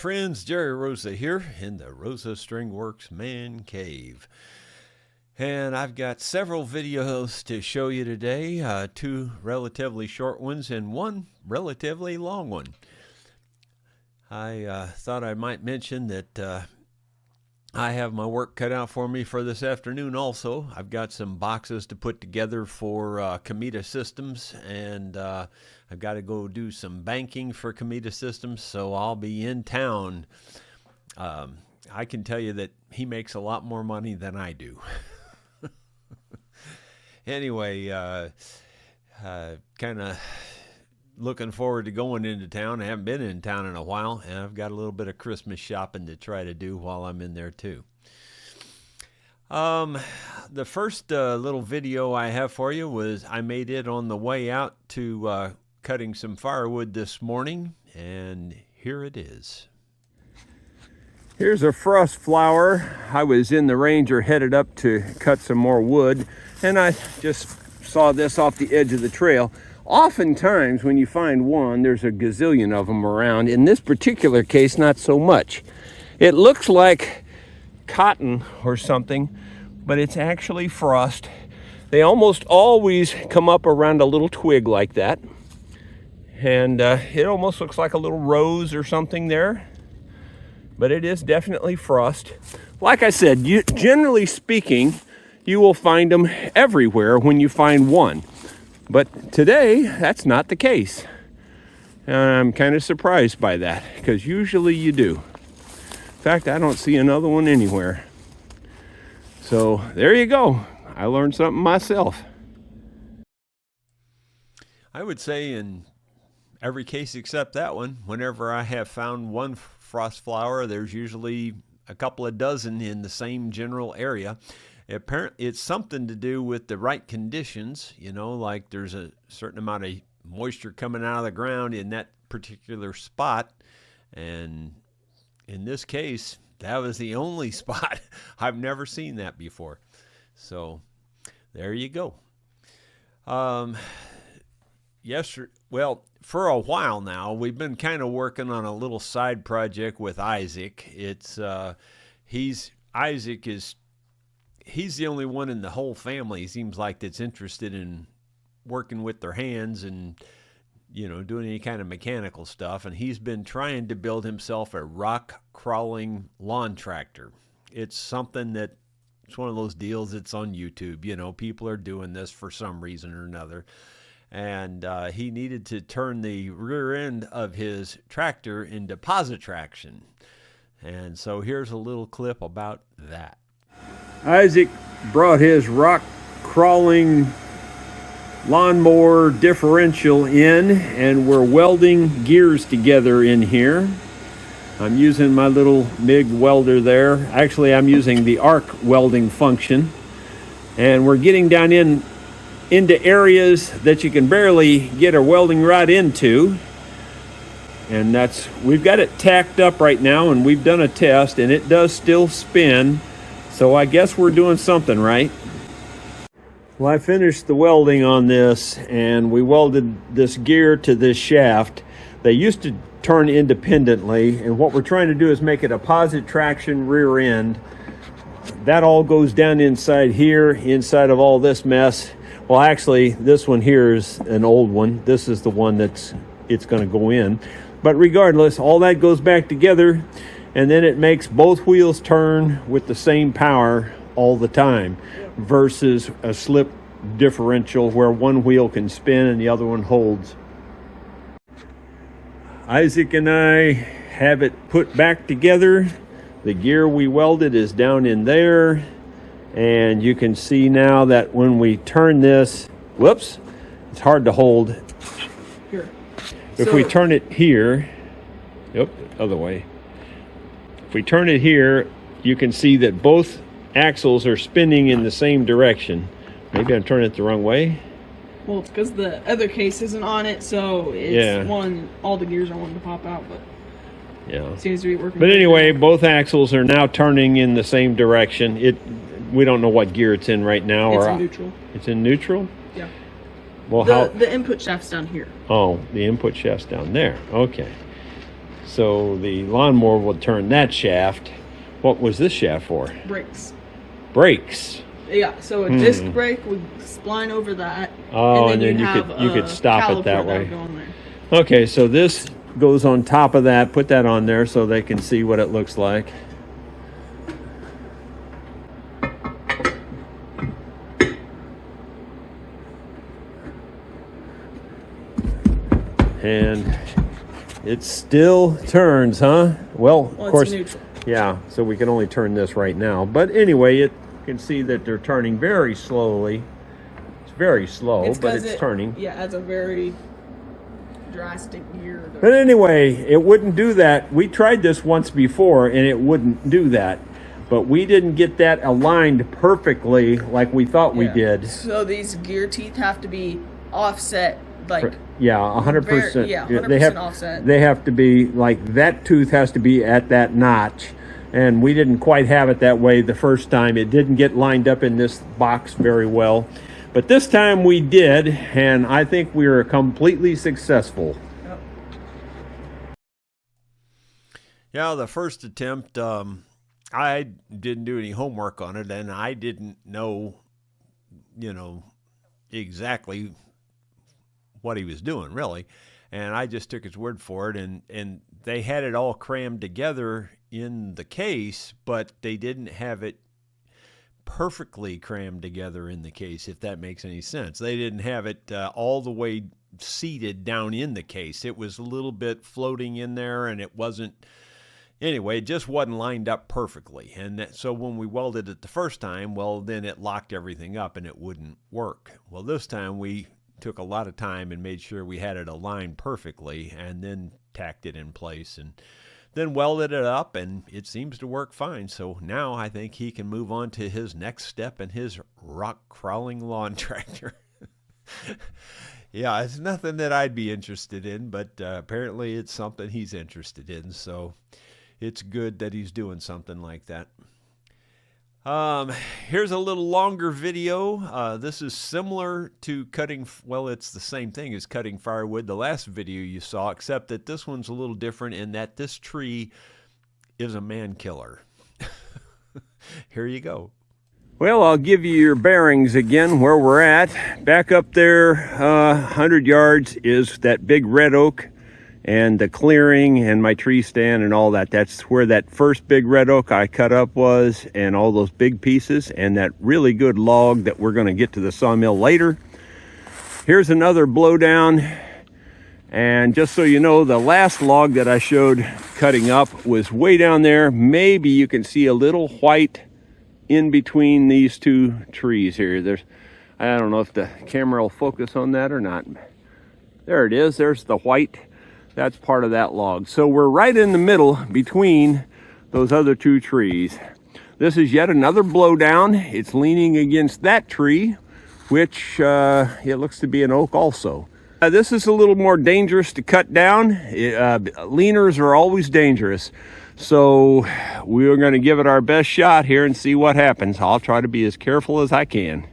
friends, Jerry Rosa here in the Rosa String Works Man Cave. And I've got several videos to show you today, two relatively short ones and one relatively long one. I thought I might mention that I have my work cut out for me for this afternoon also. I've got some boxes to put together for Cometa Systems, and I've got to go do some banking for Cometa Systems, so I'll be in town. I can tell you that he makes a lot more money than I do. Anyway, kind of looking forward to going into town. I haven't been in town in a while, and I've got a little bit of Christmas shopping to try to do while I'm in there too. The first little video I have for you was I made it on the way out to cutting some firewood this morning, and here it is. Here's a frost flower. I was in the Ranger headed up to cut some more wood, and I just saw this off the edge of the trail. Oftentimes when you find one, there's a gazillion of them around. In this particular case, not so much. It looks like cotton or something, but it's actually frost. They almost always come up around a little twig like that. And it almost looks like a little rose or something there. But it is definitely frost. Like I said, generally speaking, you will find them everywhere when you find one. But today, that's not the case. And I'm kind of surprised by that, because usually you do. In fact, I don't see another one anywhere. So there you go. I learned something myself. I would say in every case except that one, whenever I have found one frost flower, there's usually a couple of dozen in the same general area. Apparently, it's something to do with the right conditions, you know, like there's a certain amount of moisture coming out of the ground in that particular spot. And in this case, that was the only spot. I've never seen that before. So there you go. Well, for a while now, we've been kind of working on a little side project with Isaac. It's he's the only one in the whole family, seems like, that's interested in working with their hands and, you know, doing any kind of mechanical stuff. And he's been trying to build himself a rock crawling lawn tractor. It's something that, it's one of those deals that's on YouTube. You know, people are doing this for some reason or another. And he needed to turn the rear end of his tractor into Positraction. And so here's a little clip about that. Isaac brought his rock crawling lawnmower differential in, and we're welding gears together in here. I'm using my little MIG welder there. Actually, I'm using the arc welding function, and we're getting down into areas that you can barely get a welding rod into. And we've got it tacked up right now, and we've done a test, and it does still spin. So I guess we're doing something right. Well, I finished the welding on this, and we welded this gear to this shaft. They used to turn independently, and what we're trying to do is make it a Positraction rear end. That all goes down inside here, inside of all this mess. Well, actually, this one here is an old one. This is the one it's going to go in. But regardless, all that goes back together, and then it makes both wheels turn with the same power all the time versus a slip differential where one wheel can spin and the other one holds. Isaac and I have it put back together. The gear we welded is down in there, and you can see now that when we turn this, whoops, it's hard to hold. Here. If we turn it here, yep, other way. If we turn it here, you can see that both axles are spinning in the same direction. Maybe I'm turning it the wrong way. Well, it's because the other case isn't on it, so it's all the gears are wanting to pop out, but yeah, it seems to be working. But anyway, both axles are now turning in the same direction. We don't know what gear it's in right now. It's in neutral. It's in neutral? Yeah. Well, the input shaft's down here. Oh, the input shaft's down there. Okay. So the lawnmower will turn that shaft. What was this shaft for? Brakes. Brakes. Yeah, so a disc brake would spline over that. Oh, and then you could stop it that way. Okay, so this goes on top of that. Put that on there so they can see what it looks like. And it still turns, huh? Well, of course, neutral. Yeah, so we can only turn this right now. But anyway, you can see that they're turning very slowly. It's very slow, but it's turning. Yeah, it's a very drastic gear. But anyway, it wouldn't do that. We tried this once before, and it wouldn't do that. But we didn't get that aligned perfectly like we thought we did. So these gear teeth have to be offset, like... Yeah, 100%. Yeah, 100% offset. They have to be, like, that tooth has to be at that notch. And we didn't quite have it that way the first time. It didn't get lined up in this box very well. But this time we did, and I think we were completely successful. Yep. Yeah, the first attempt, I didn't do any homework on it, and I didn't know, exactly what he was doing, really. And I just took his word for it, and they had it all crammed together in the case, but they didn't have it perfectly crammed together in the case, if that makes any sense. They didn't have it all the way seated down in the case. It was a little bit floating in there, and it wasn't, anyway, it just wasn't lined up perfectly. And so when we welded it the first time, well, then it locked everything up and it wouldn't work. Well, this time we took a lot of time and made sure we had it aligned perfectly, and then tacked it in place and then welded it up, and it seems to work fine. So now I think he can move on to his next step in his rock crawling lawn tractor. Yeah, it's nothing that I'd be interested in, but apparently it's something he's interested in, so it's good that he's doing something like that. Here's a little longer video. This is similar to cutting, well, it's the same thing as cutting firewood, the last video you saw, except that this one's a little different in that this tree is a man killer. Here you go. Well, I'll give you your bearings again where we're at. Back up there, 100 yards is that big red oak and the clearing and my tree stand and all that. That's where that first big red oak I cut up was, and all those big pieces, and that really good log that we're going to get to the sawmill later. Here's another blowdown, and just so you know, the last log that I showed cutting up was way down there. Maybe you can see a little white in between these two trees here. I don't know if the camera will focus on that or not. There it is. There's the white. That's part of that log. So we're right in the middle between those other two trees. This is yet another blowdown. It's leaning against that tree, which it looks to be an oak also. This is a little more dangerous to cut down. Leaners are always dangerous. So we're going to give it our best shot here and see what happens. I'll try to be as careful as I can.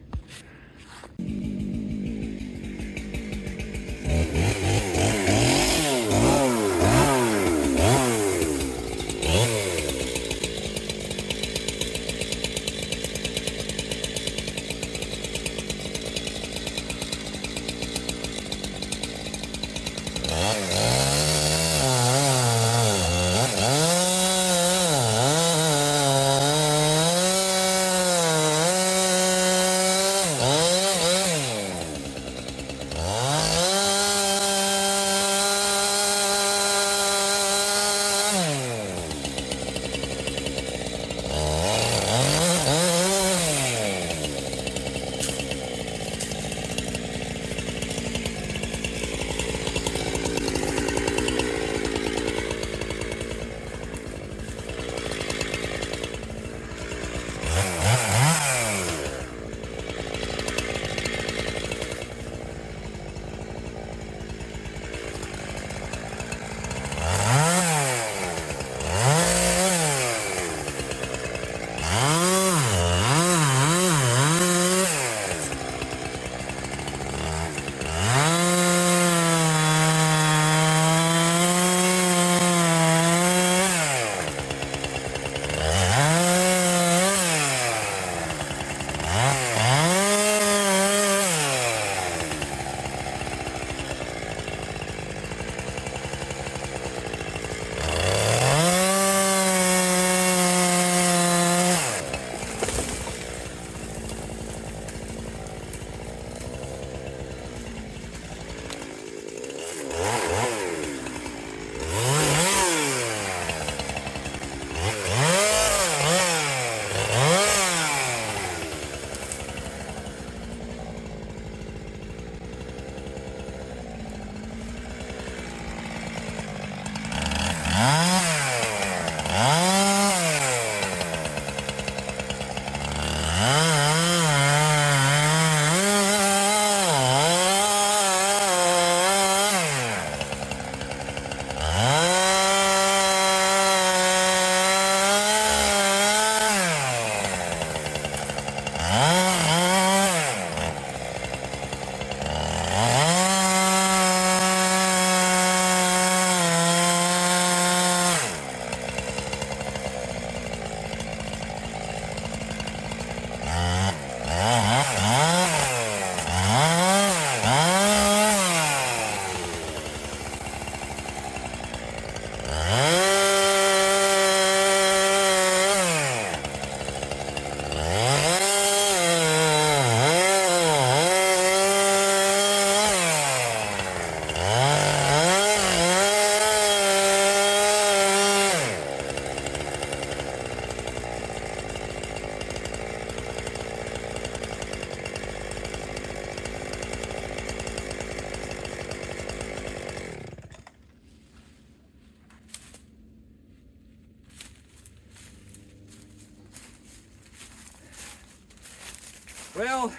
Well,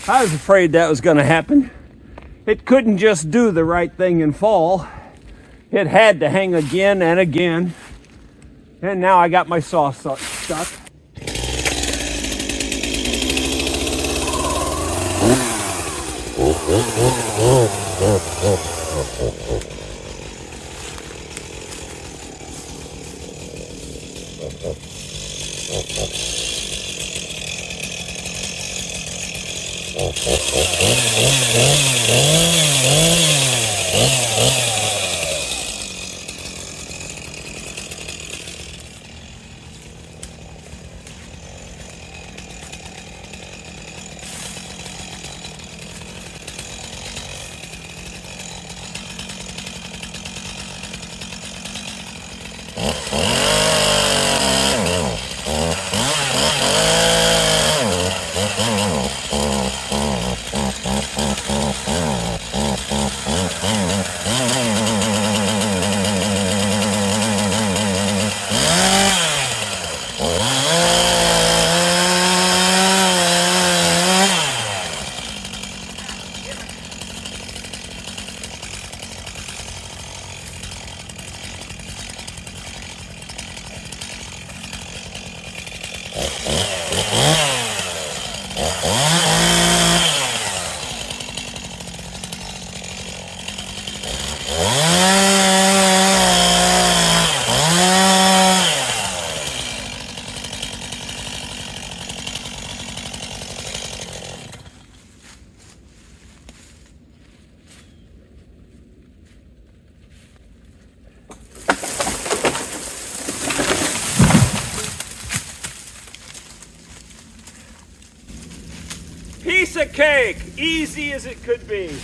I was afraid that was going to happen. It couldn't just do the right thing and fall. It had to hang again and again. And now I got my saw stuck. Piece of cake, easy as it could be.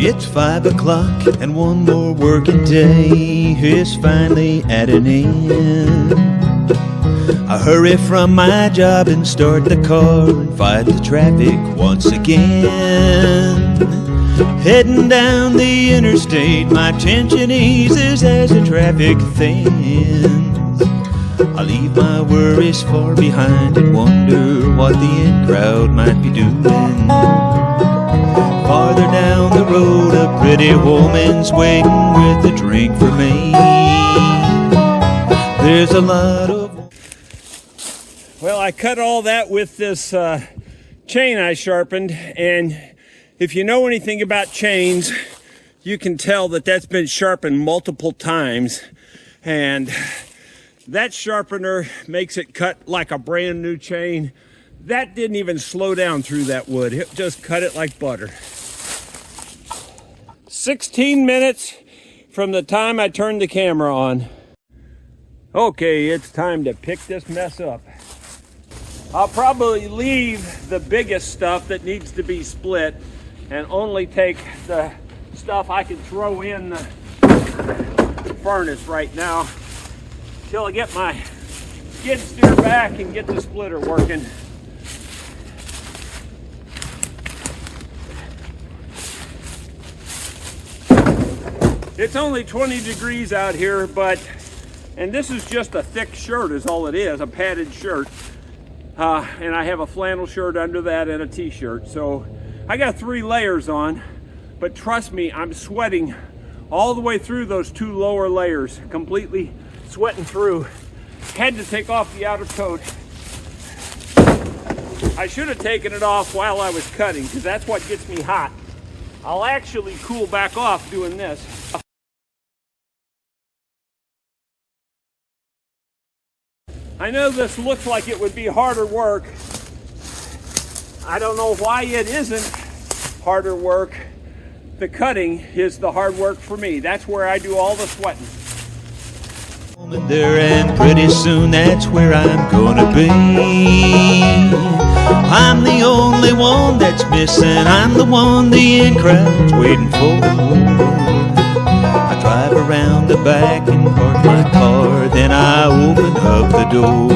It's 5 o'clock and one more working day is finally at an end. I hurry from my job and start the car and fight the traffic once again. Heading down the interstate, my tension eases as the traffic thins. I leave my worries far behind and wonder what the in crowd might be doing. Farther down the road, a pretty woman's waiting with a drink for me. There's a lot of... Well, I cut all that with this chain I sharpened, and if you know anything about chains, you can tell that that's been sharpened multiple times, and that sharpener makes it cut like a brand new chain. That didn't even slow down through that wood. It just cut it like butter. 16 minutes from the time I turned the camera on. Okay, it's time to pick this mess up. I'll probably leave the biggest stuff that needs to be split and only take the stuff I can throw in the furnace right now till I get my skid steer back and get the splitter working. It's only 20 degrees out here, and this is just a thick shirt is all it is, a padded shirt. And I have a flannel shirt under that and a t-shirt. So I got 3 layers on, but trust me, I'm sweating all the way through those 2 lower layers, completely sweating through. Had to take off the outer coat. I should have taken it off while I was cutting, because that's what gets me hot. I'll actually cool back off doing this. I know this looks like it would be harder work. I don't know why it isn't harder work. The cutting is the hard work for me. That's where I do all the sweating. There, and pretty soon that's where I'm gonna be. I'm the only one that's missing. I'm the one the in crowd's waiting for. I drive around the back and park my car, then I open up the door,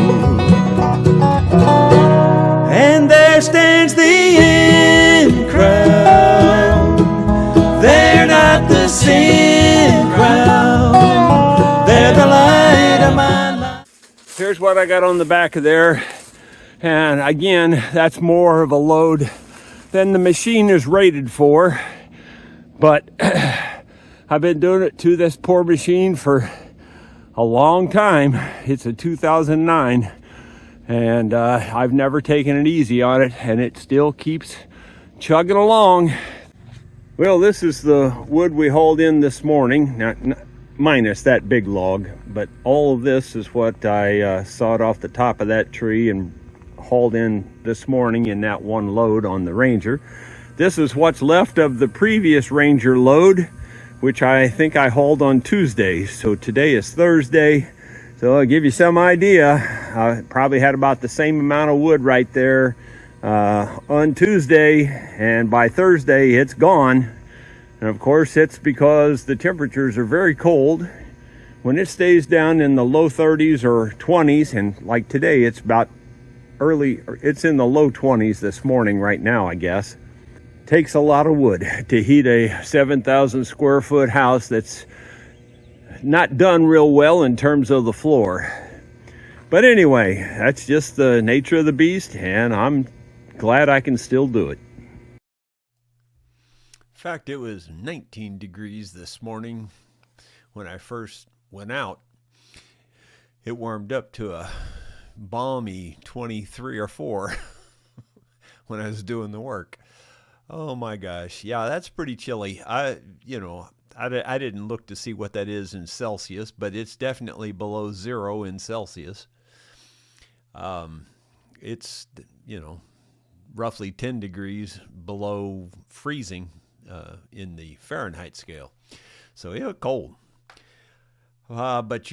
and there stands the in crowd. They're not the sin crowd, they're the light of my life. Here's what I got on the back of there. And again, that's more of a load than the machine is rated for. But I've been doing it to this poor machine for a long time. It's a 2009. And I've never taken it easy on it. And it still keeps chugging along. Well, this is the wood we hauled in this morning. Not minus that big log, but all of this is what I sawed off the top of that tree and hauled in this morning in that one load on the Ranger. This is what's left of the previous Ranger load, which I think I hauled on Tuesday. So today is Thursday. So I'll give you some idea. I probably had about the same amount of wood right there on Tuesday, and by Thursday it's gone. And of course it's because the temperatures are very cold. When it stays down in the low 30s or 20s, and like today it's about it's in the low 20s this morning right now, I guess. Takes a lot of wood to heat a 7,000 square foot house that's not done real well in terms of the floor. But anyway, that's just the nature of the beast, and I'm glad I can still do it. In fact, it was 19 degrees this morning when I first went out. It warmed up to a balmy 23 or 4 when I was doing the work. Oh my gosh. Yeah, that's pretty chilly. I didn't look to see what that is in Celsius, but it's definitely below 0 in Celsius. It's, roughly 10 degrees below freezing in the Fahrenheit scale. So yeah, cold. But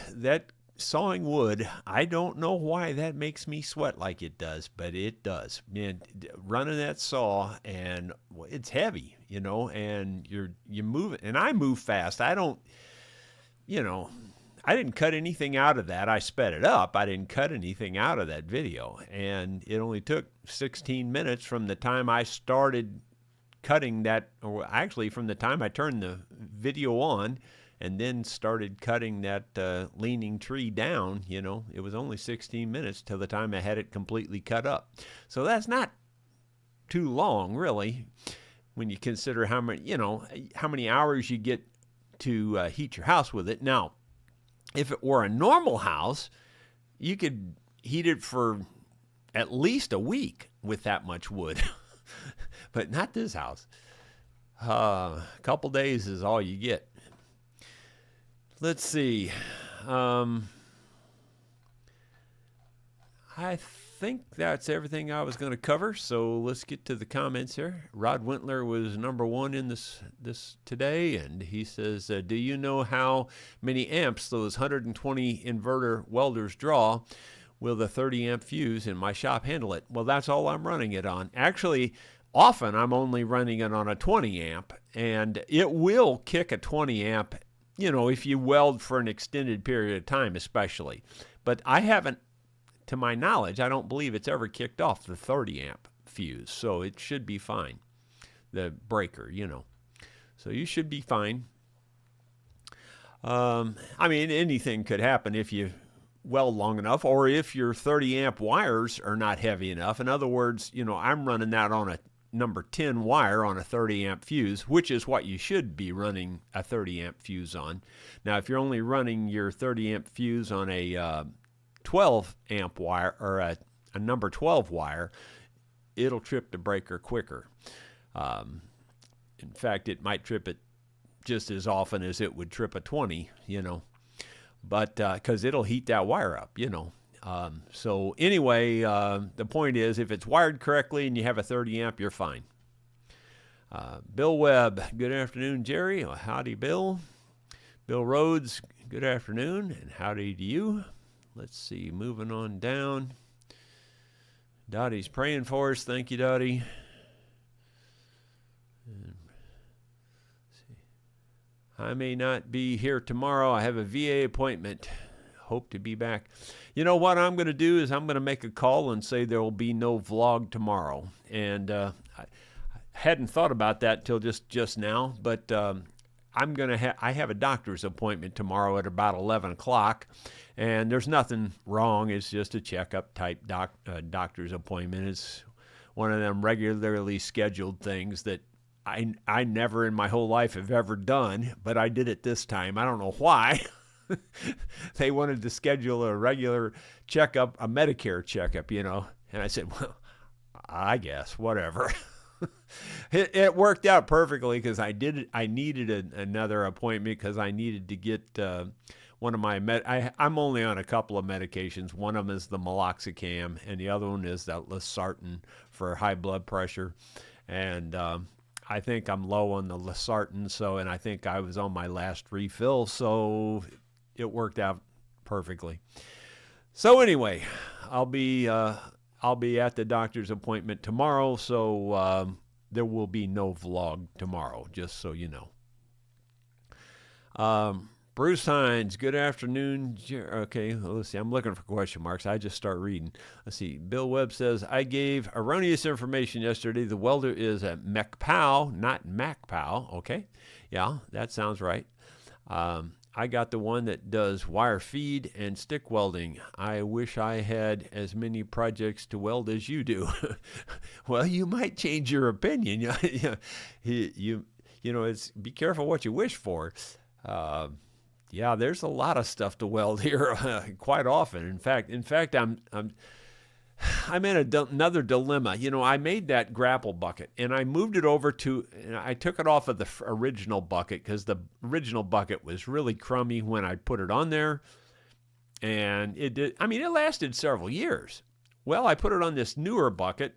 that sawing wood, I don't know why that makes me sweat like it does, but it does. Man, running that saw, and it's heavy, and you move it, and I move fast. I don't, I didn't cut anything out of that. I sped it up. I didn't cut anything out of that video, and it only took 16 minutes from the time I started cutting that, or actually from the time I turned the video on and then started cutting that leaning tree down. It was only 16 minutes till the time I had it completely cut up. So that's not too long, really, when you consider how many hours you get to heat your house with it. Now, if it were a normal house, you could heat it for at least a week with that much wood. But not this house. A couple days is all you get. Let's see. I think that's everything I was going to cover. So let's get to the comments here. Rod Wintler was number 1 in this today, and he says, do you know how many amps those 120 inverter welders draw? Will the 30 amp fuse in my shop handle it? Well, that's all I'm running it on. Actually, often I'm only running it on a 20 amp, and it will kick a 20 amp, if you weld for an extended period of time, especially. But I haven't, to my knowledge, I don't believe it's ever kicked off the 30 amp fuse, so it should be fine. The breaker, So you should be fine. I mean, anything could happen if you weld long enough, or if your 30 amp wires are not heavy enough. In other words, I'm running that on a number 10 wire on a 30 amp fuse, which is what you should be running a 30 amp fuse on. Now, if you're only running your 30 amp fuse on a 12 amp wire, or a number 12 wire, it'll trip the breaker quicker. In fact, it might trip it just as often as it would trip a 20, but because it'll heat that wire up, So anyway, the point is, if it's wired correctly and you have a 30 amp, you're fine. Bill Webb, good afternoon, Jerry. Howdy, Bill. Bill Rhodes, good afternoon, and howdy to you. Let's see, moving on down. Dottie's praying for us. Thank you, Dottie. I may not be here tomorrow. I have a VA appointment. Hope to be back. You know what I'm going to do is I'm going to make a call and say there will be no vlog tomorrow. And I hadn't thought about that till just now, but I have a doctor's appointment tomorrow at about 11 o'clock, and there's nothing wrong. It's just a checkup type doctor's appointment. It's one of them regularly scheduled things that I never in my whole life have ever done, but I did it this time. I don't know why. They wanted to schedule a regular checkup, a Medicare checkup, you know. And I said, well, I guess, whatever. It worked out perfectly because I needed another appointment because I needed to get one of my I'm only on a couple of medications. One of them is the meloxicam, and the other one is that losartan for high blood pressure. And I think I'm low on the losartan, and I think I was on my last refill, so it worked out perfectly. So anyway, I'll be at the doctor's appointment tomorrow, so there will be no vlog tomorrow, just so you know. Bruce Hines, good afternoon. Okay, let's see. I'm looking for question marks. I just start reading. Let's see. Bill Webb says, I gave erroneous information yesterday. The welder is at MacPow, not MacPow. Okay, yeah, that sounds right. I got the one that does wire feed and stick welding. I wish I had as many projects to weld as you do. Well, you might change your opinion. You know, it's be careful what you wish for. Yeah, there's a lot of stuff to weld here quite often. In fact, I'm in another dilemma. You know, I made that grapple bucket, and I moved it over I took it off of the original bucket because the original bucket was really crummy when I put it on there, and it lasted several years. Well, I put it on this newer bucket,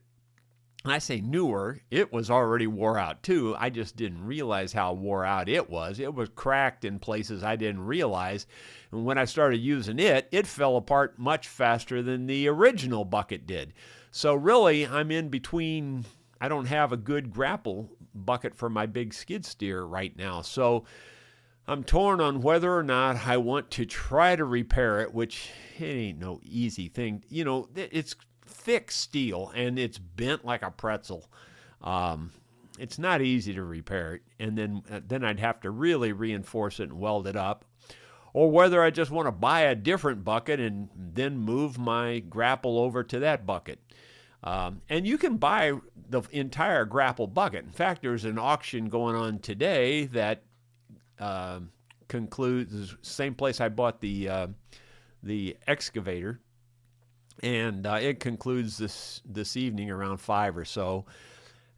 and I say newer, it was already wore out too. I just didn't realize how wore out it was. It was cracked in places I didn't realize. And when I started using it, it fell apart much faster than the original bucket did. So really, I'm in between. I don't have a good grapple bucket for my big skid steer right now. So I'm torn on whether or not I want to try to repair it, which it ain't no easy thing. You know, it's thick steel and it's bent like a pretzel. It's not easy to repair it, and then I'd have to really reinforce it and weld it up, or whether I just want to buy a different bucket and then move my grapple over to that bucket. And you can buy the entire grapple bucket. In fact, there's an auction going on today that concludes the same place I bought the excavator. And it concludes this evening around 5 or so.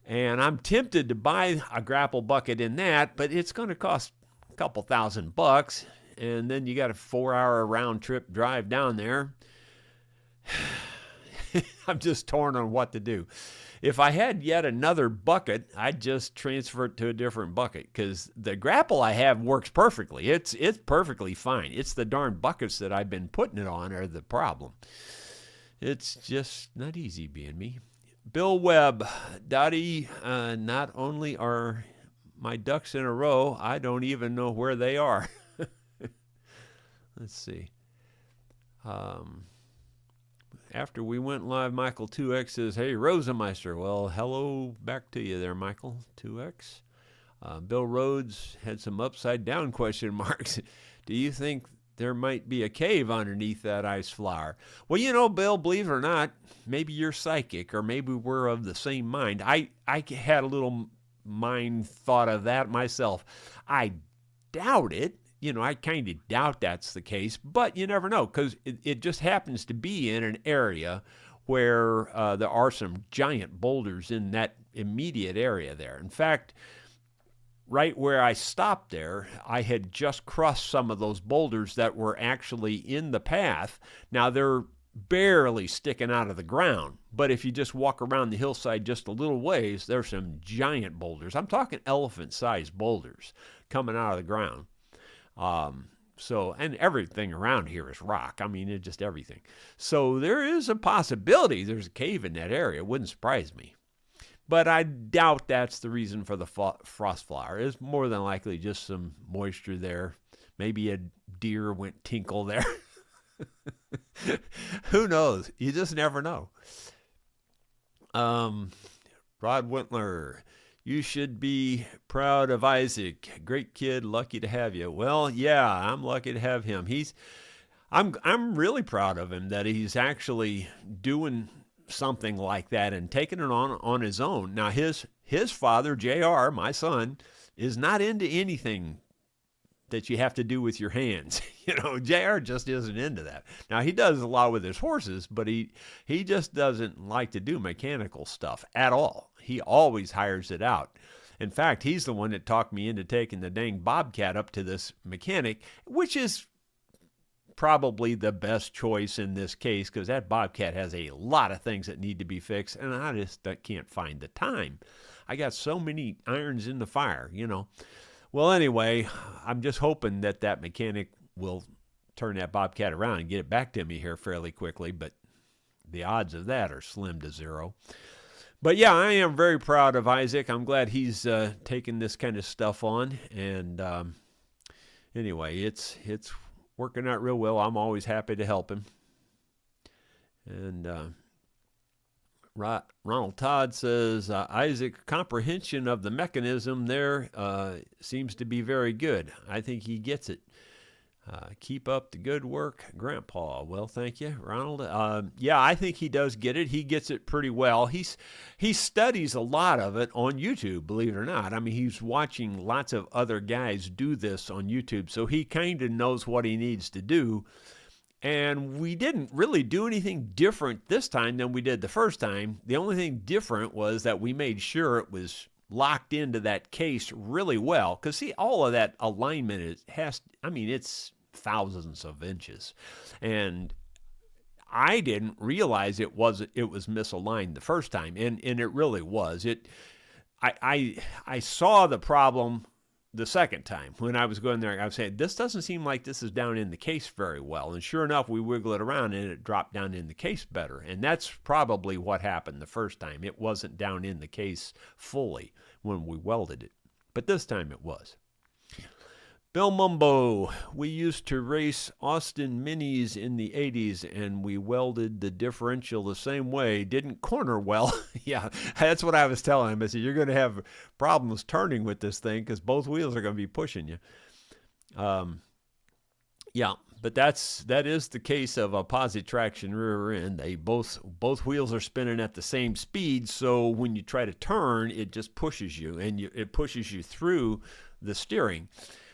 And I'm tempted to buy a grapple bucket in that, but it's going to cost a couple $1,000. And then you got a 4-hour round trip drive down there. I'm just torn on what to do. If I had yet another bucket, I'd just transfer it to a different bucket because the grapple I have works perfectly. It's perfectly fine. It's the darn buckets that I've been putting it on are the problem. It's just not easy being me. Bill Webb, Dottie, not only are my ducks in a row, I don't even know where they are. Let's see. After we went live, Michael 2X says, hey, Rosa Meister. Well, hello back to you there, Michael 2X. Bill Rhodes had some upside down question marks. Do you think there might be a cave underneath that ice flower? Well, you know, Bill, believe it or not, maybe you're psychic or maybe we're of the same mind. I had a little mind thought of that myself. I doubt it. You know, I kind of doubt that's the case, but you never know because it just happens to be in an area where there are some giant boulders in that immediate area there. In fact, right where I stopped there, I had just crossed some of those boulders that were actually in the path. Now, they're barely sticking out of the ground, but if you just walk around the hillside just a little ways, there's some giant boulders. I'm talking elephant-sized boulders coming out of the ground. So, and everything around here is rock. I mean, it's just everything. So there is a possibility there's a cave in that area. It wouldn't surprise me. But I doubt that's the reason for the frost flower. It's more than likely just some moisture there. Maybe a deer went tinkle there. Who knows? You just never know. Rod Wintler, you should be proud of Isaac. Great kid, lucky to have you. Well, yeah, I'm lucky to have him. I'm really proud of him that he's actually doing something like that and taking it on his own. Now his father, JR, my son, is not into anything that you have to do with your hands. JR just isn't into that. Now he does a lot with his horses, but he just doesn't like to do mechanical stuff at all. He always hires it out. In fact, he's the one that talked me into taking the dang Bobcat up to this mechanic, which is probably the best choice in this case, because that Bobcat has a lot of things that need to be fixed, and I just can't find the time. I got so many irons in the fire, Well, anyway, I'm just hoping that mechanic will turn that Bobcat around and get it back to me here fairly quickly, but the odds of that are slim to zero. But yeah, I am very proud of Isaac. I'm glad he's taking this kind of stuff on, and anyway, it's working out real well. I'm always happy to help him. And Ronald Todd says, Isaac's comprehension of the mechanism there seems to be very good. I think he gets it. Keep up the good work, Grandpa. Well, thank you, Ronald. Yeah, I think he does get it. He gets it pretty well. He studies a lot of it on YouTube, believe it or not. I mean, he's watching lots of other guys do this on YouTube, so he kind of knows what he needs to do. And we didn't really do anything different this time than we did the first time. The only thing different was that we made sure it was locked into that case really well. Because, see, all of that alignment it's thousands of inches. And I didn't realize it was misaligned the first time. And it really was. I saw the problem the second time when I was going there. I was saying, this doesn't seem like this is down in the case very well. And sure enough, we wiggle it around and it dropped down in the case better. And that's probably what happened the first time. It wasn't down in the case fully when we welded it. But this time it was. Bill Mumbo, we used to race Austin Minis in the 80s and we welded the differential the same way. Didn't corner well. Yeah, that's what I was telling him. I said, you're going to have problems turning with this thing because both wheels are going to be pushing you. Yeah, but that is the case of a Positraction rear end. They both wheels are spinning at the same speed, so when you try to turn, it just pushes you, and it pushes you through the steering.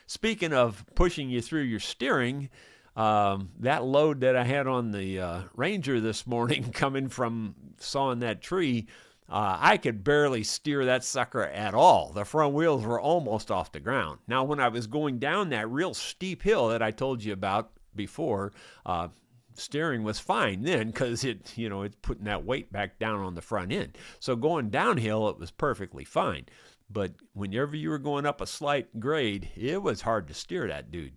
Speaking of pushing you through your steering, that load that I had on the Ranger this morning coming from sawing that tree, I could barely steer that sucker at all. The front wheels were almost off the ground. Now, when I was going down that real steep hill that I told you about before, steering was fine then because it's putting that weight back down on the front end. So going downhill, it was perfectly fine. But whenever you were going up a slight grade, it was hard to steer that dude.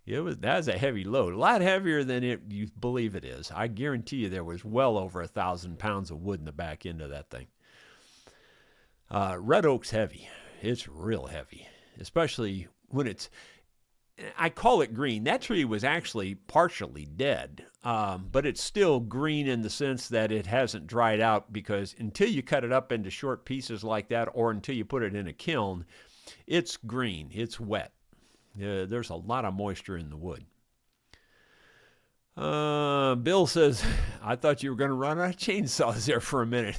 That was a heavy load, a lot heavier than you believe it is. I guarantee you there was well over 1,000 pounds of wood in the back end of that thing. Red oak's heavy. It's real heavy, especially when I call it green. That tree was actually partially dead, but it's still green in the sense that it hasn't dried out, because until you cut it up into short pieces like that, or until you put it in a kiln, it's green. It's wet. There's a lot of moisture in the wood. Bill says, I thought you were going to run out of chainsaws there for a minute.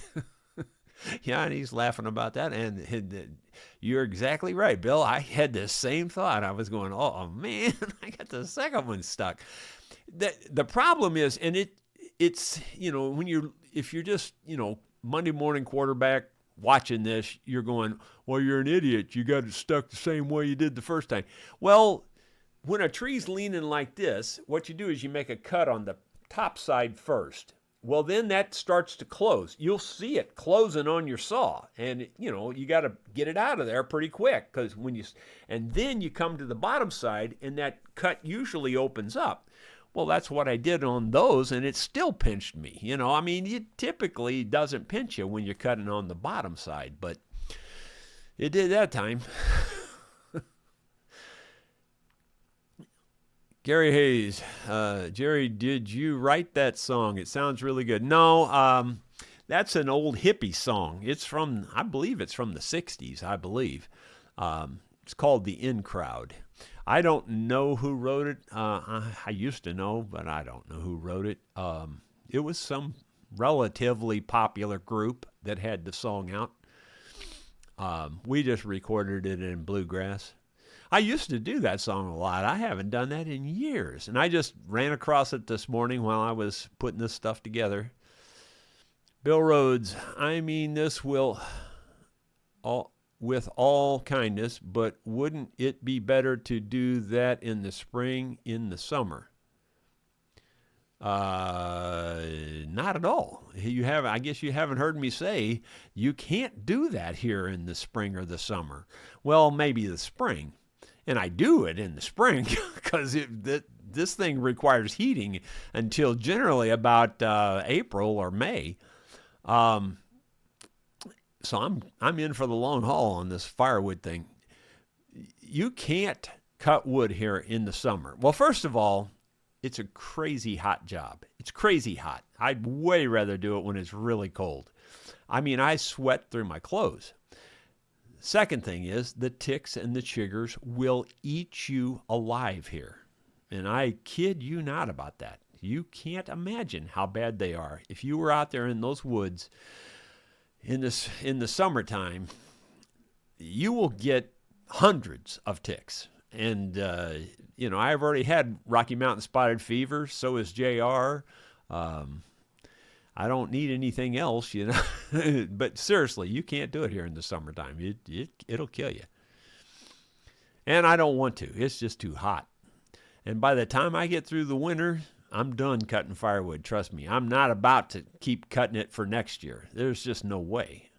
Yeah, and he's laughing about that. And you're exactly right, Bill. I had the same thought. I was going, oh man, I got the second one stuck. The problem is, and it's if you're just Monday morning quarterback watching this, you're going, well, you're an idiot. You got it stuck the same way you did the first time. Well, when a tree's leaning like this, what you do is you make a cut on the top side first. well, then that starts to close. You'll see it closing on your saw, and you got to get it out of there pretty quick, because and then you come to the bottom side, and that cut usually opens up. Well, that's what I did on those, and it still pinched me. I mean, it typically doesn't pinch you when you're cutting on the bottom side, but it did that time. Gary Hayes, Jerry, did you write that song? It sounds really good. No, that's an old hippie song. I believe it's from the 60s, I believe. It's called The In Crowd. I don't know who wrote it. I used to know, but I don't know who wrote it. It was some relatively popular group that had the song out. We just recorded it in bluegrass. I used to do that song a lot. I haven't done that in years. And I just ran across it this morning while I was putting this stuff together. Bill Rhodes, I mean this with all kindness, but wouldn't it be better to do that in the spring, in the summer? Not at all. I guess you haven't heard me say you can't do that here in the spring or the summer. Well, maybe the spring. And I do it in the spring because this thing requires heating until generally about April or May. So I'm in for the long haul on this firewood thing. You can't cut wood here in the summer. Well, first of all, it's a crazy hot job. It's crazy hot. I'd way rather do it when it's really cold. I mean, I sweat through my clothes. Second thing is the ticks and the chiggers will eat you alive here. And I kid you not about that. You can't imagine how bad they are. If you were out there in those woods in the summertime, you will get hundreds of ticks. And, I've already had Rocky Mountain spotted fever. So is JR. I don't need anything else, But seriously, you can't do it here in the summertime. It'll kill you. And I don't want to. It's just too hot. And by the time I get through the winter, I'm done cutting firewood. Trust me. I'm not about to keep cutting it for next year. There's just no way.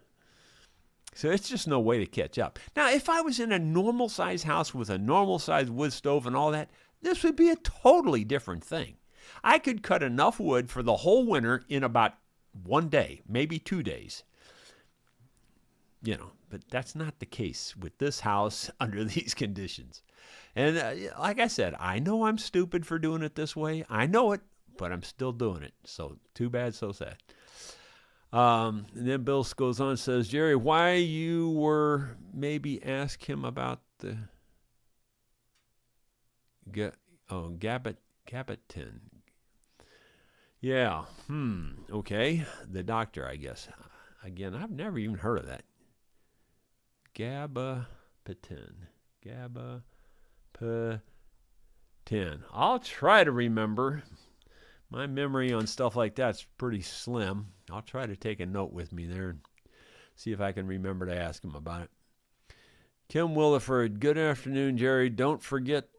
So it's just no way to catch up. Now, if I was in a normal-sized house with a normal-sized wood stove and all that, this would be a totally different thing. I could cut enough wood for the whole winter in about 1 day, maybe 2 days. But that's not the case with this house under these conditions. And like I said, I know I'm stupid for doing it this way. I know it, but I'm still doing it. So too bad, so sad. And then Bill goes on and says, Jerry, why you were maybe ask him about the gabapentin. Yeah. Okay. The doctor, I guess. Again, I've never even heard of that. Gabapentin. I'll try to remember. My memory on stuff like that's pretty slim. I'll try to take a note with me there and see if I can remember to ask him about it. Kim Williford, good afternoon, Jerry. Don't forget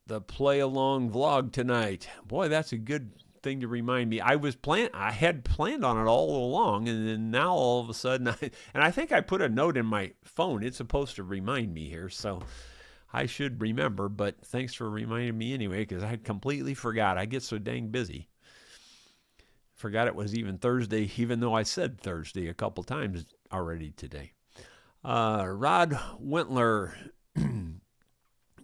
the play along vlog tonight. Boy, that's a good thing to remind me. I had planned on it all along, and then now all of a sudden, and I think I put a note in my phone. It's supposed to remind me here, so I should remember, but thanks for reminding me anyway, because I had completely forgot. I get so dang busy. Forgot it was even Thursday, even though I said Thursday a couple times already today. Rod Wentler,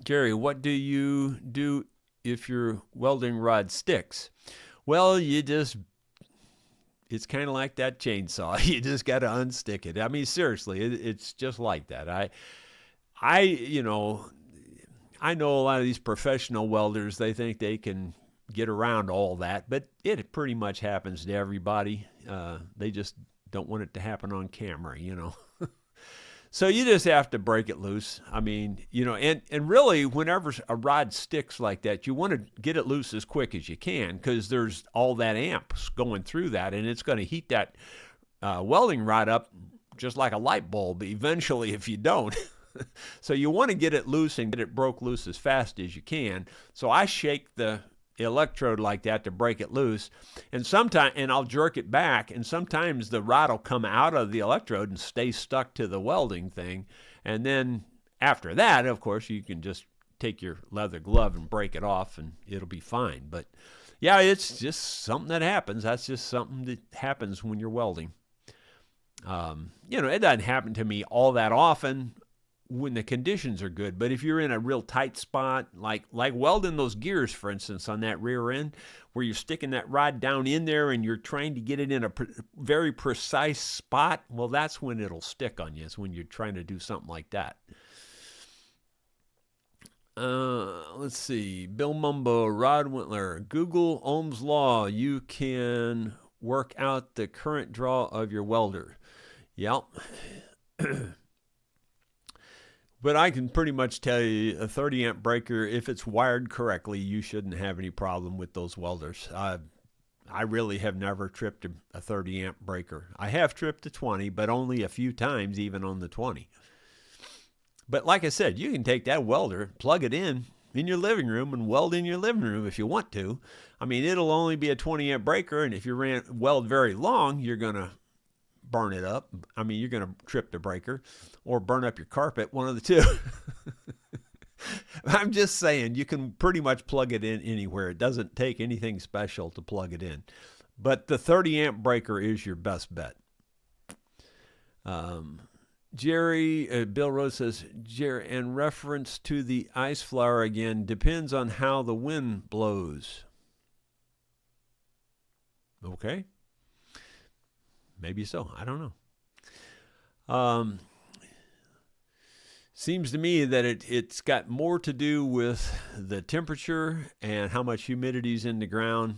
Jerry, what do you do if your welding rod sticks? Well, it's kind of like that chainsaw. You just got to unstick it. I mean, seriously, it's just like that. I know a lot of these professional welders, they think they can get around all that, but it pretty much happens to everybody. They just don't want it to happen on camera, So you just have to break it loose. I mean, and really, whenever a rod sticks like that, you want to get it loose as quick as you can, because there's all that amps going through that, and it's going to heat that welding rod up just like a light bulb eventually if you don't. So you want to get it loose and get it broke loose as fast as you can. So I shake the electrode like that to break it loose, and I'll jerk it back, and sometimes the rod will come out of the electrode and stay stuck to the welding thing, and then after that, of course, you can just take your leather glove and break it off, and it'll be fine. But yeah, it's just something that happens. That's just something that happens when you're welding. It doesn't happen to me all that often when the conditions are good, but if you're in a real tight spot, like welding those gears, for instance, on that rear end, where you're sticking that rod down in there and you're trying to get it in a very precise spot, well, that's when it'll stick on you, is when you're trying to do something like that. Let's see. Bill Mumbo, Rod Wintler, Google Ohm's Law. You can work out the current draw of your welder. Yep. But I can pretty much tell you a 30 amp breaker, if it's wired correctly, you shouldn't have any problem with those welders. I really have never tripped a 30 amp breaker. I have tripped a 20, but only a few times, even on the 20. But like I said, you can take that welder, plug it in your living room, and weld in your living room if you want to. I mean, it'll only be a 20 amp breaker, and if you weld very long, you're going to burn it up. I mean, you're going to trip the breaker or burn up your carpet, one of the two. I'm just saying, you can pretty much plug it in anywhere. It doesn't take anything special to plug it in. But the 30 amp breaker is your best bet. Bill Rose says, Jerry, in reference to the ice flower again, depends on how the wind blows. Okay. Maybe so. I don't know. Seems to me that it's got more to do with the temperature and how much humidity is in the ground.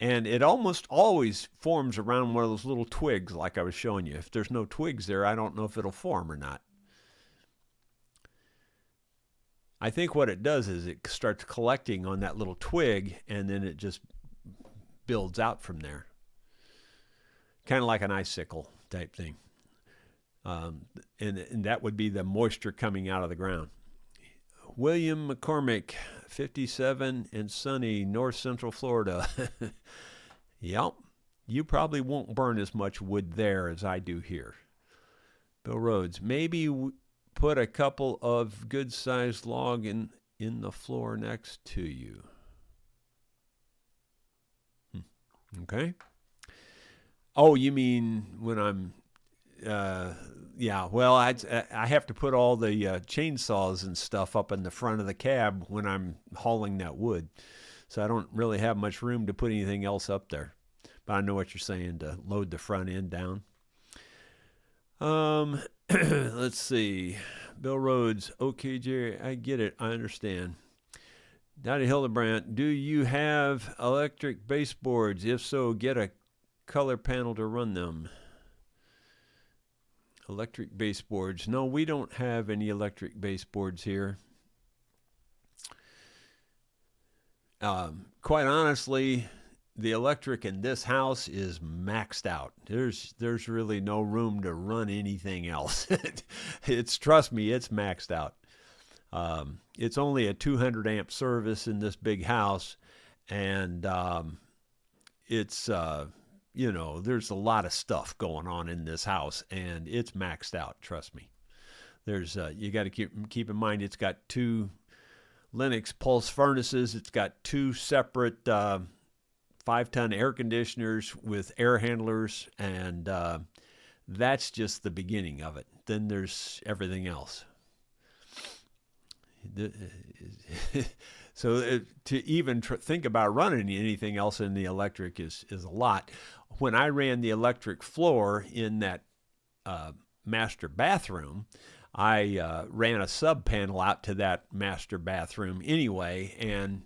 And it almost always forms around one of those little twigs like I was showing you. If there's no twigs there, I don't know if it'll form or not. I think what it does is it starts collecting on that little twig, and then it just builds out from there. Kind of like an icicle type thing. And that would be the moisture coming out of the ground. William McCormick, 57 and sunny, north central Florida. Yep, you probably won't burn as much wood there as I do here. Bill Rhodes, maybe put a couple of good-sized log in the floor next to you. Okay. Oh, you mean when I'm, yeah, well, I have to put all the chainsaws and stuff up in the front of the cab when I'm hauling that wood. So I don't really have much room to put anything else up there. But I know what you're saying, to load the front end down. Let's see. Bill Rhodes, okay, Jerry, I get it. I understand. Dottie Hildebrandt, do you have electric baseboards? If so, get a color panel to run them. Electric baseboards. No, we don't have any electric baseboards here. Quite honestly, the electric in this house is maxed out. There's really no room to run anything else. Trust me, it's maxed out. It's only a 200 amp service in this big house, and it's there's a lot of stuff going on in this house, and it's maxed out. Trust me. There's you got to keep in mind, it's got 2 Lennox pulse furnaces. It's got 2 separate 5-ton air conditioners with air handlers, and that's just the beginning of it. Then there's everything else. So to even think about running anything else in the electric is a lot. When I ran the electric floor in that master bathroom, I ran a sub panel out to that master bathroom anyway, and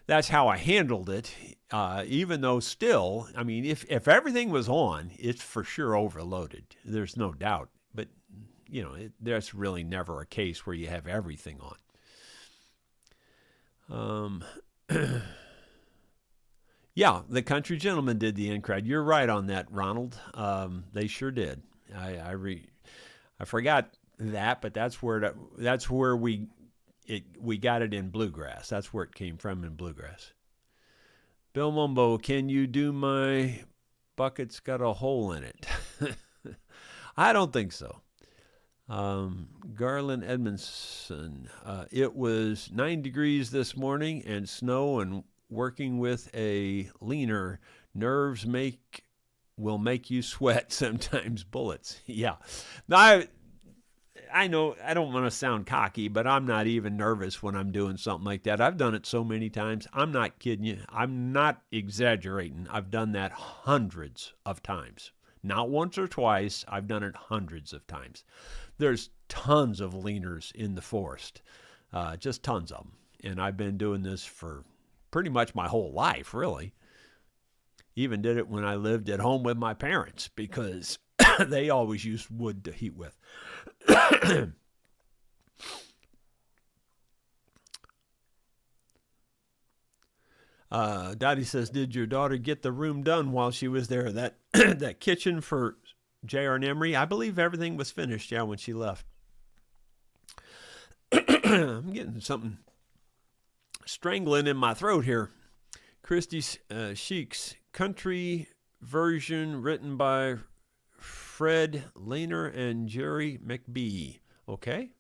that's how I handled it. Even though still, I mean, if everything was on, it's for sure overloaded. There's no doubt. But there's really never a case where you have everything on. Yeah, the Country Gentleman did the in-crowd. You're right on that, Ronald. They sure did. I forgot that, but that's where we got it in Bluegrass. That's where it came from in Bluegrass. Bill Mumbo, can you do my bucket's got a hole in it? I don't think so. Garland Edmondson, it was 9 degrees this morning and snow, and working with a leaner, nerves will make you sweat, sometimes bullets. Yeah. Now, I know I don't want to sound cocky, but I'm not even nervous when I'm doing something like that. I've done it so many times. I'm not kidding you. I'm not exaggerating. I've done that hundreds of times. Not once or twice. I've done it hundreds of times. There's tons of leaners in the forest, just tons of them. And I've been doing this for pretty much my whole life, really. Even did it when I lived at home with my parents because they always used wood to heat with. Dottie says, did your daughter get the room done while she was there? That that kitchen for J.R. and Emery, I believe everything was finished, yeah, when she left. I'm getting something strangling in my throat here. Christy Sheik's country version written by Fred Lehner and Jerry McBee. Okay.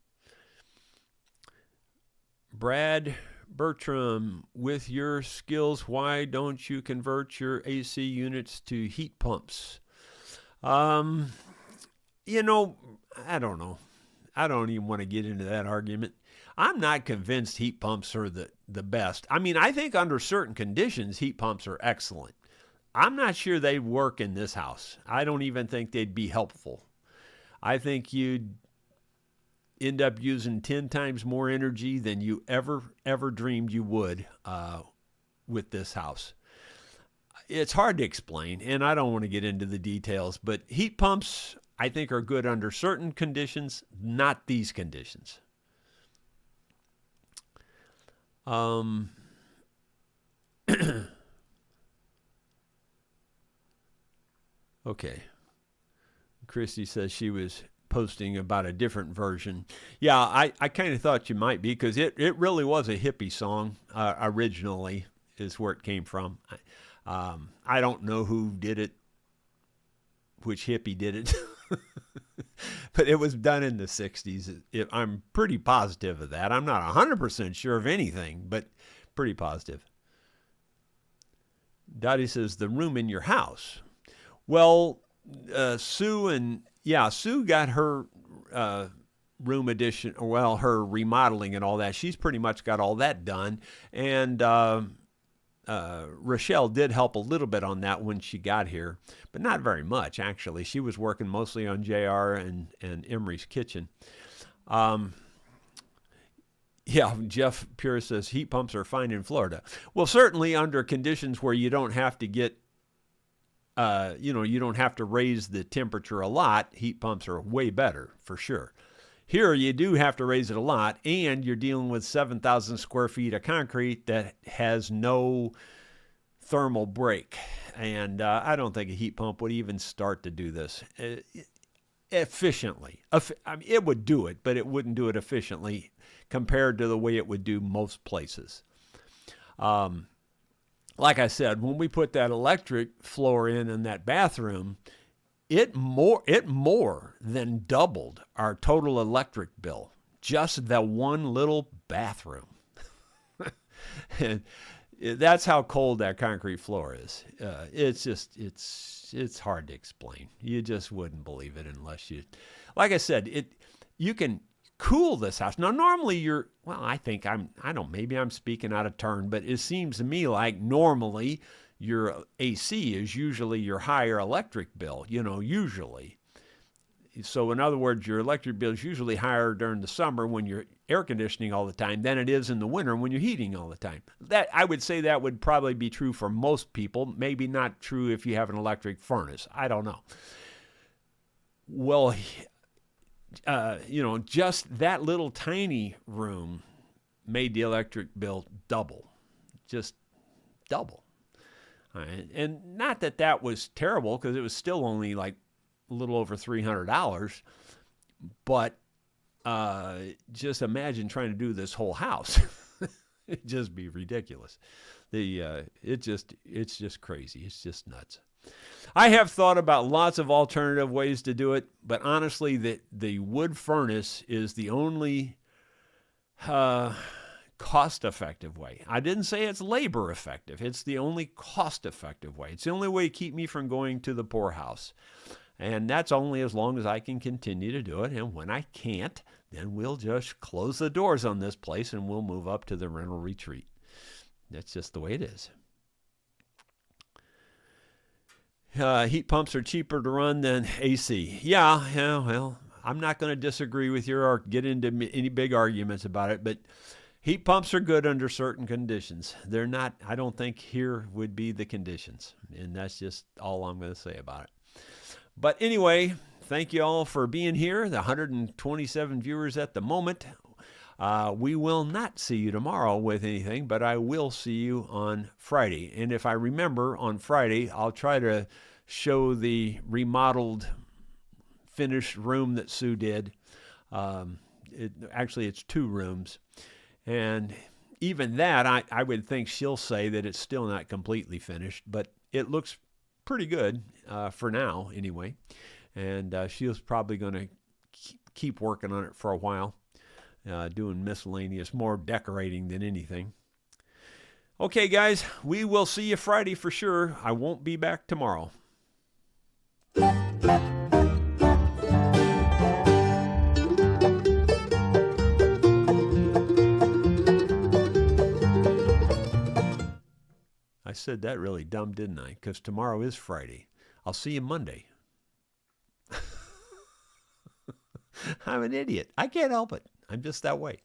Brad Bertram, with your skills, why don't you convert your AC units to heat pumps? You know, I don't know. I don't even want to get into that argument. I'm not convinced heat pumps are the best. I mean, I think under certain conditions, heat pumps are excellent. I'm not sure they'd work in this house. I don't even think they'd be helpful. I think you'd end up using 10 times more energy than you ever dreamed you would with this house. It's hard to explain, and I don't want to get into the details, but heat pumps, I think, are good under certain conditions, not these conditions. Okay. Christy says she was posting about a different version. Yeah, I kind of thought you might be, because it really was a hippie song originally, is where it came from. I don't know who did it, which hippie did it, but it was done in the 60s. I'm pretty positive of that. I'm not 100% sure of anything, but pretty positive. Dottie says, the room in your house. Well, Sue got her room addition, well, her remodeling and all that. She's pretty much got all that done. And Rochelle did help a little bit on that when she got here, but not very much, actually. She was working mostly on JR and Emery's kitchen. Yeah, Jeff Pure says heat pumps are fine in Florida. Well, certainly under conditions where you don't have to get you don't have to raise the temperature a lot, heat pumps are way better, for sure. Here, you do have to raise it a lot, and you're dealing with 7,000 square feet of concrete that has no thermal break. And I don't think a heat pump would even start to do this efficiently. I mean, it would do it, but it wouldn't do it efficiently compared to the way it would do most places. Like I said, when we put that electric floor in that bathroom, it more than doubled our total electric bill. Just that one little bathroom. And that's how cold that concrete floor is. It's hard to explain. You just wouldn't believe it unless you, like I said, you can cool this house. Now, normally maybe I'm speaking out of turn, but it seems to me like normally your AC is usually your higher electric bill, usually. So in other words, your electric bill is usually higher during the summer when you're air conditioning all the time than it is in the winter when you're heating all the time. That I would say that would probably be true for most people, maybe not true if you have an electric furnace. I don't know. Well, just that little tiny room made the electric bill double, just double. Right. And not that was terrible, because it was still only like a little over $300, but just imagine trying to do this whole house. It'd just be ridiculous. It's just crazy. It's just nuts. I have thought about lots of alternative ways to do it, but honestly, the wood furnace is the only cost-effective way. I didn't say it's labor effective. It's the only cost-effective way. It's the only way to keep me from going to the poorhouse. And that's only as long as I can continue to do it. And when I can't, then we'll just close the doors on this place and we'll move up to the rental retreat. That's just the way it is. Heat pumps are cheaper to run than AC. Yeah, well, I'm not going to disagree with you or get into any big arguments about it, but heat pumps are good under certain conditions. They're not, I don't think here would be the conditions. And that's just all I'm going to say about it. But anyway, thank you all for being here, the 127 viewers at the moment. We will not see you tomorrow with anything, but I will see you on Friday. And if I remember, on Friday, I'll try to show the remodeled, finished room that Sue did. Actually, it's 2 rooms. And even that, I would think she'll say that it's still not completely finished, but it looks pretty good for now, anyway. And she's probably going to keep working on it for a while. Doing miscellaneous, more decorating than anything. Okay, guys, we will see you Friday for sure. I won't be back tomorrow. I said that really dumb, didn't I? Because tomorrow is Friday. I'll see you Monday. I'm an idiot. I can't help it. I'm just that way.